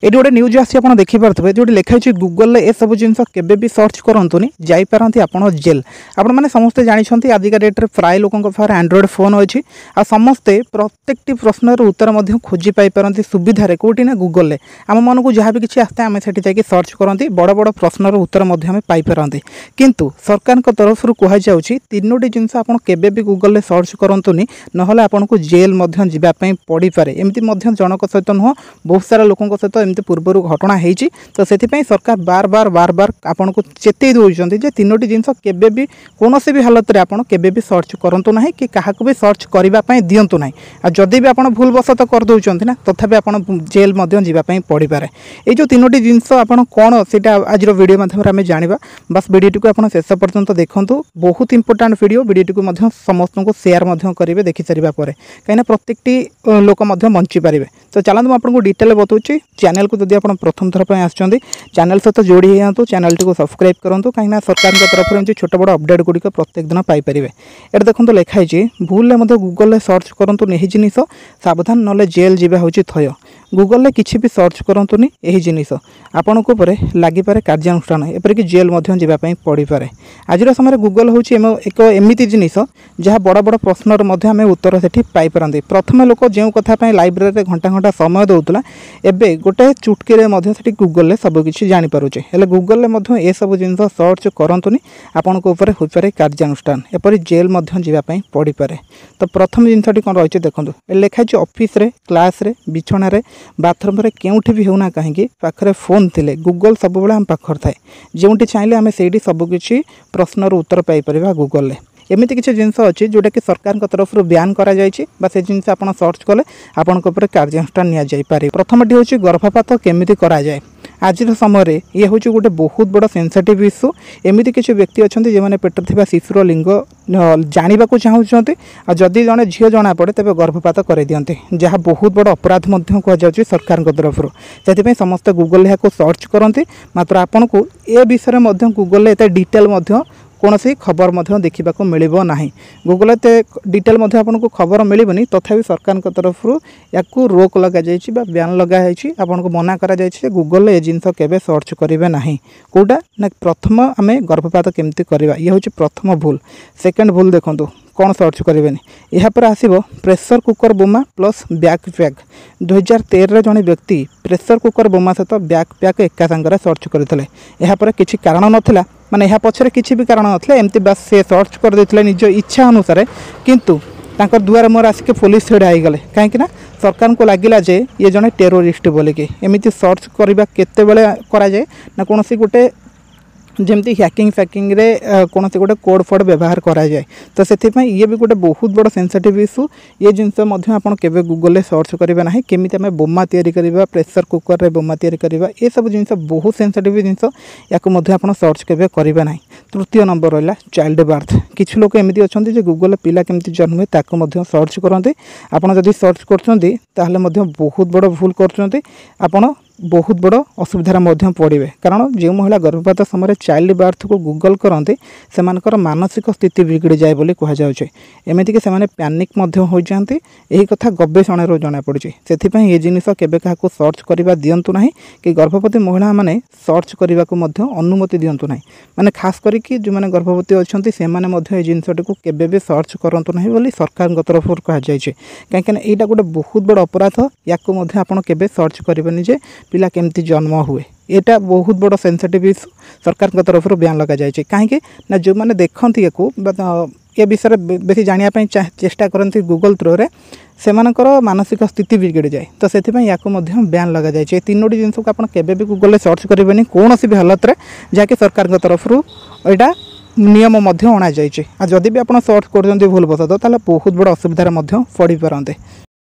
ये गोटे न्यूज आसी आप देखिपे जो लिखाई गूगल ए सब जिन केबे भी सर्च करतुनि जापारती आपड़ जेल आपने समस्ते जानते आजिका डेट्रे प्राय लोक पाखे एंड्रॉइड फोन अच्छी आ समस्ते प्रत्येक प्रश्नर उत्तर खोजी पाइपारती सुविधार कौटी ना गूगल आम मन को जहाँ भी किसी आसता आम से सर्च करती बड़ बड़ प्रश्नर उत्तर पाइपारती किंतु सरकार तरफ कहु तीनोटी जिनस आप गूगल सर्च करतुनि ना आपन को जेल जावाई पड़ पारे एमती जनक सहित नुह बहुत सारा लोकों सहित पूर्व घटना होती तो से सरकार बार बार आपन को चेतई दौरान जे तीनोटी जिनस केबे भी कौन भी हालत में आपड़ केबे भी सर्च करूँ ना कि क्या भी सर्च करने दिंतु ना जदि भी आप भूलवशत करदे ना तथापि आप जेल जावाई पड़ पारे ये जो तीनोटी जिनस आप कौन से आज वीडियो माध्यम जाना बस वीडियो को आप शेष पर्यंत देखूँ बहुत इंपोर्टाट वीडियो को समस्त को सेयार करेंगे देखि सारा पर कहीं प्रत्येक लोक बंची पारे तो चलते मुझे आपको डिटेल बताऊँ चैनल को जब आप प्रथम थर पर आसुँच चैनल सहित जोड़ी जातु चैनल टी सब्सक्राइब करूँ कहीं सरकार तरफ एमती छोट बड़ अपडेट गुड़िक प्रत्येक दिन पाइपर ये देखो लिखाई भूल गूगल सर्च करूँ नहीं जिनिस सावधान ना जेल जावा हूँ थय गूगल किसी भी सर्च करतुनि यही जिनिस आपण को लगिपे कार्यानुष्ठान एपरिक जेल जावाई पड़ पारे आज समय गूगल हूँ एक एमती जिनिस जहाँ बड़ बड़ प्रश्नर आम उत्तर से पाइपारती प्रथम लोक जो कथापी लाइब्रेरी घंटा घंटा समय दूसरा एवं गोटे चुटकी गूगल सबकि जानीपे हेल्ले गूगल ये सब जिन सर्च करतुनि आपण को हो पारे कार्यानुष्ठान एपरी जेल जावाई पड़ पारे तो प्रथम जिनटी कौन रही देखो लिखाई ऑफिस रे क्लास रे बिछण बाथरूम रे केउठी भी होना कहीं पाखरे फोन थिले गूगल सब बेले आम पाखर थाए जोटी चाहिए आम से सबकि प्रश्नर उत्तर पाइपर गूगल एमती किसी जिनस अच्छी जोटा कि सरकार तरफ ब्यान करा से जिन आप सर्च कले आपण कार्यानुष्ठान नि प्रथमटी हूँ गर्भपात केमिति करा जाए आज समय ये हूँ गोटे बहुत बड़ सेंसिटिव इश्यू एमती किसी व्यक्ति अच्छा जो पेटर थी शिशुर लिंग जानवा चाहते जदि जड़े झील जना पड़े तेज गर्भपात कर दिखते जहाँ बहुत बड़ अपराध कहुच्छे सरकार तरफ से समस्त गूगल यहाँ सर्च करती मात्र आपन को ए विषय में गूगल एत डिटेल कौन सी खबर देखा मिल ना गूगल एत डिटेल आपको खबर मिलनी तथापि सरकार तरफ या रोक लगे ब्यान लगाई आपन को मना कर गूगल ये जिन के सर्च करेंगे ना कौटा ना प्रथम आम गर्भपात केमती करवा ये हूँ प्रथम भूल सेकेंड भूल देखूँ कौन सर्च करेंगे यहाँ पर आसो प्रेसर कुकर बोमा प्लस बैकपैक 2013 जड़े व्यक्ति प्रेसर कुकर बोमा सहित बैकपैक एका सांगे सर्च करते यहाँ पर किसी कारण नाला माने यहाँ पछरे किसी भी कारण नाला एमती बास से सर्च कर देथिले निज इच्छा अनुसार किंतु तांकर दुआर मोर आसिक पुलिस छिड़ा होगले कहीं सरकार को लगिला जे ये जड़े टेरोरिस्ट बोलिकी एमती सर्च करवा केते बेले करा जाए ना कौन सी गोटे जमती हैकिंग फैकिंग रे कौन से गोटे कोड फोड व्यवहार करा जाए तो से ये भी गोटे बहुत बड़ सेंसिटिव इश्यू ये जिनस आपड़ गूगल सर्च करेंगे ना केमी आम बोमा तैयारी करवा प्रेसर कुकर रे बोमा तैयारी करवा ये सब जिन बहुत सेंसिटिव जिनस या सर्च केवे करेंगे ना तृतीय नंबर रहा चाइल्ड बर्थ किसी लोग एमती अच्छा गूगल पिला केमती जन्म हुए ताकू सर्च करते आपड़ जदि सर्च कर बहुत बड़ भूल कर बहुत बड़ असुविधार पड़े कारण जो महिला गर्भपात समय चाइल्ड बर्थ को गूगल करते से मानसिक स्थिति बिगड़ी जाए बोली कहुच्छे एमतीक से पैनिक हो जाती यही कथा गवेषण जना पड़ी से ये जिनिस केबे क्या सर्च करवा दिंतु ना कि गर्भवती महिला मैंने सर्च करने को अनुमति दिंतु ना माने खास करके जो मैंने गर्भवती अच्छा से जिनटी को केबे भी सर्च करूँ ना बोली सरकार तरफ कहुई कहीं यहाँ गोटे बहुत बड़ अपराध या आपड़ सर्च करेंगे जे पिला केमती जन्म हुए यहाँ बहुत बड़ सेंसिटिव इश्यू सरकार तरफ ब्यान लग जाए कहीं ना जो मैंने देखती ये विषय बेसी जानापी चेष्टा करती गूगल थ्रू रे से मानसिक स्थिति बिगड़ जाए तो से ब्यान लग जाए तीनोटी जिन को आप गूगल सर्च करेंगे कौन भी हालत में जहाँकि सरकार तरफ यहाँ नियम अणा जाए जदि भी आप सर्च कर भूलवशत बहुत बड़ असुविधार पड़ पारते।